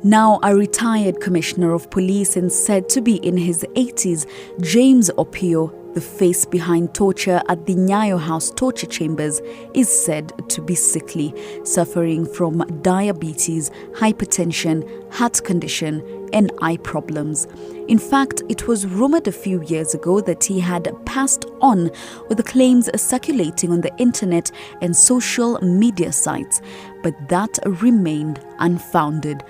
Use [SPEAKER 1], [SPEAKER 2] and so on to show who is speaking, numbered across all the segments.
[SPEAKER 1] Now a retired commissioner of police and said to be in his 80s, James Opio, the face behind torture at the Nyayo House torture chambers, is said to be sickly, suffering from diabetes, hypertension, heart condition, and eye problems. In fact, it was rumored a few years ago that he had passed on, with the claims circulating on the internet and social media sites, but that remained unfounded.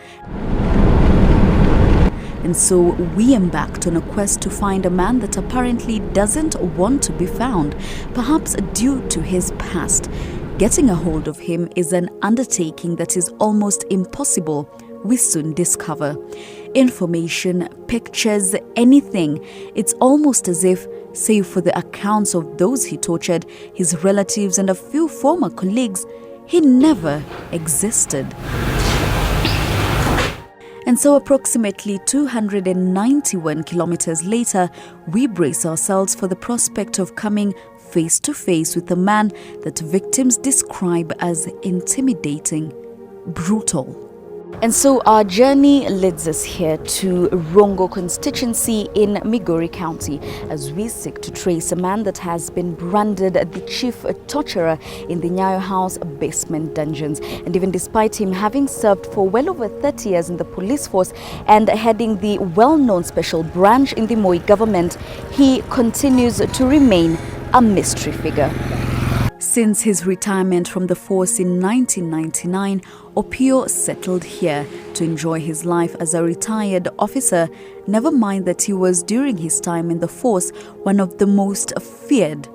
[SPEAKER 1] And so we embarked on a quest to find a man that apparently doesn't want to be found, perhaps due to his past. Getting a hold of him is an undertaking that is almost impossible, we soon discover. Information, pictures, anything. It's almost as if, save for the accounts of those he tortured, his relatives and a few former colleagues, he never existed. And so approximately 291 kilometers later, we brace ourselves for the prospect of coming face to face with a man that victims describe as intimidating, brutal. And so our journey leads us here to Rongo constituency in Migori County as we seek to trace a man that has been branded the chief torturer in the Nyayo House basement dungeons. And even despite him having served for well over 30 years in the police force and heading the well-known special branch in the Moi government, he continues to remain a mystery figure. Since his retirement from the force in 1999, Opio settled here to enjoy his life as a retired officer, never mind that he was, during his time in the force, one of the most feared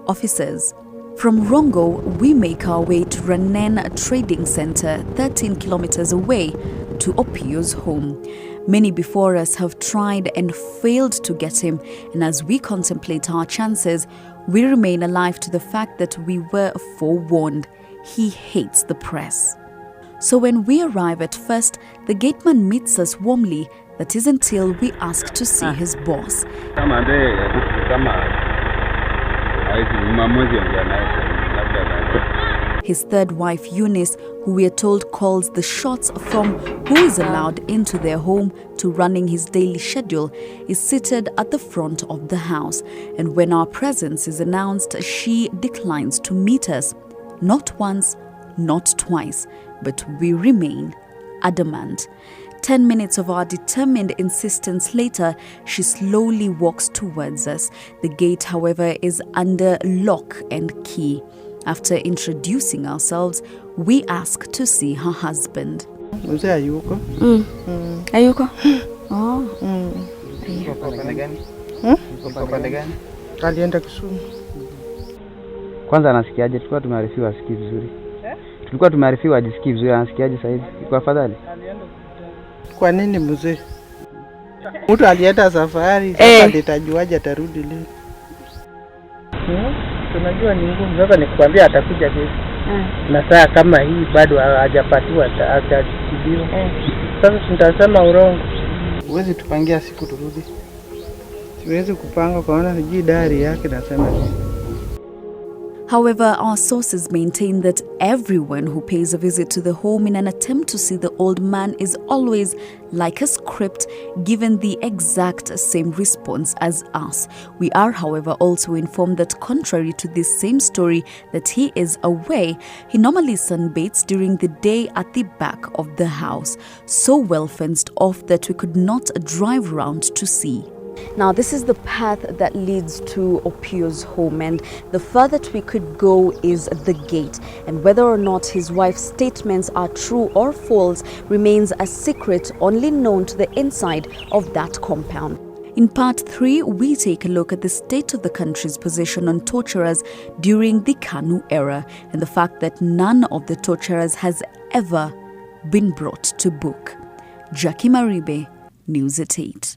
[SPEAKER 1] officers. From Rongo, we make our way to Ranen Trading Center, 13 kilometers away, to Opio's home. Many before us have tried and failed to get him, and as we contemplate our chances, we remain alive to the fact that we were forewarned. He hates the press. So when we arrive at first, the gateman meets us warmly. That is until we ask to see his boss. His third wife, Eunice, who we are told calls the shots from who is allowed into their home to running his daily schedule, is seated at the front of the house. And when our presence is announced, she declines to meet us. Not once, not twice, but we remain adamant. 10 minutes of our determined insistence later, she slowly walks towards us. The gate, however, is under lock and key. After introducing ourselves, we ask to see her husband.
[SPEAKER 2] Ayuko?
[SPEAKER 1] Ayuko? Oh.
[SPEAKER 2] Alienda Kisumu.
[SPEAKER 3] Kwanza anasikiaje? Tulikuwa tumearifiwa asikii vizuri. Tulikuwa tumearifiwa ajisikii vizuri, anasikiaje sasa hivi? Iko afadhali?
[SPEAKER 2] Kwa nini mzee? Mtu alienda safari, sasa atajuaje atarudi lini? Tunajua ni ngumu, sasa nikwambia atakuja kesho. Na saa kama hii bado hajapatiwa hajatibiwa. Sasa tutasema urongo. Huwezi tupangia siku turudi. Siwezi kupanga kwaona hiji dari yake nasema.
[SPEAKER 1] However, our sources maintain that everyone who pays a visit to the home in an attempt to see the old man is always, like a script, given the exact same response as us. We are, however, also informed that contrary to this same story that he is away, he normally sunbaths during the day at the back of the house, so well fenced off that we could not drive around to see. Now, this is the path that leads to Opio's home, and the furthest we could go is the gate. And whether or not his wife's statements are true or false remains a secret only known to the inside of that compound. In part 3, we take a look at the state of the country's position on torturers during the KANU era and the fact that none of the torturers has ever been brought to book. Jacque Maribe, News at 8.